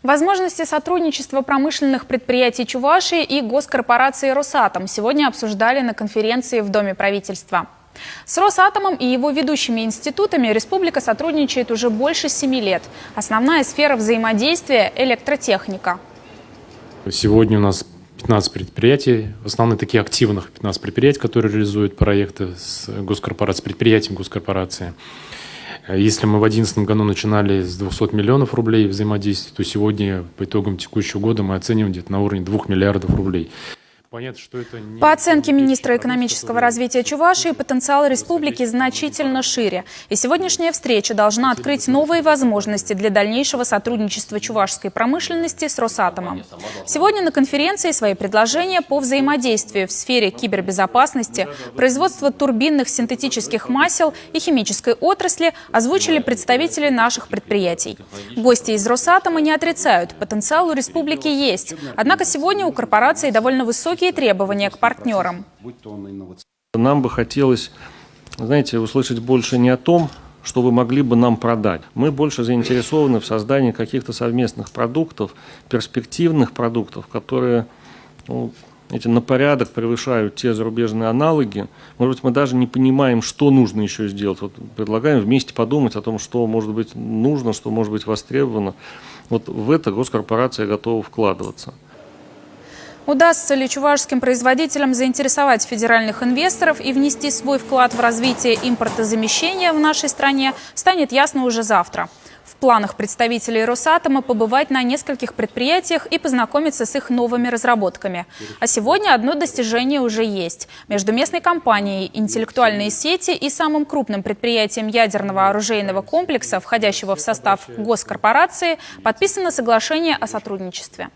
Возможности сотрудничества промышленных предприятий Чувашии и госкорпорации «Росатом» сегодня обсуждали на конференции в Доме правительства. С «Росатомом» и его ведущими институтами республика сотрудничает уже больше 7 лет. Основная сфера взаимодействия – электротехника. Сегодня у нас 15 предприятий, в основном такие активных 15 предприятий, которые реализуют проекты с госкорпорацией, предприятием госкорпорации. Если мы в 2011 году начинали с 200 миллионов рублей взаимодействия, то сегодня по итогам текущего года мы оцениваем где-то на уровне 2 миллиардов рублей. Понятно, что это не... По оценке министра экономического развития Чувашии, потенциал республики значительно шире. И сегодняшняя встреча должна открыть новые возможности для дальнейшего сотрудничества чувашской промышленности с «Росатомом». Сегодня на конференции свои предложения по взаимодействию в сфере кибербезопасности, производства турбинных синтетических масел и химической отрасли озвучили представители наших предприятий. Гости из «Росатома» не отрицают, потенциал у республики есть. Однако сегодня у корпорации довольно высокие требования к партнерам. Нам бы хотелось, знаете, услышать больше не о том, что вы могли бы нам продать. Мы больше заинтересованы в создании каких-то совместных продуктов, перспективных продуктов, которые на порядок превышают те зарубежные аналоги. Может быть, мы даже не понимаем, что нужно еще сделать. Вот предлагаем вместе подумать о том, что может быть нужно, что может быть востребовано. Вот в это госкорпорация готова вкладываться. Удастся ли чувашским производителям заинтересовать федеральных инвесторов и внести свой вклад в развитие импортозамещения в нашей стране, станет ясно уже завтра. В планах представителей «Росатома» побывать на нескольких предприятиях и познакомиться с их новыми разработками. А сегодня одно достижение уже есть. Между местной компанией «Интеллектуальные сети» и самым крупным предприятием ядерного оружейного комплекса, входящего в состав госкорпорации, подписано соглашение о сотрудничестве.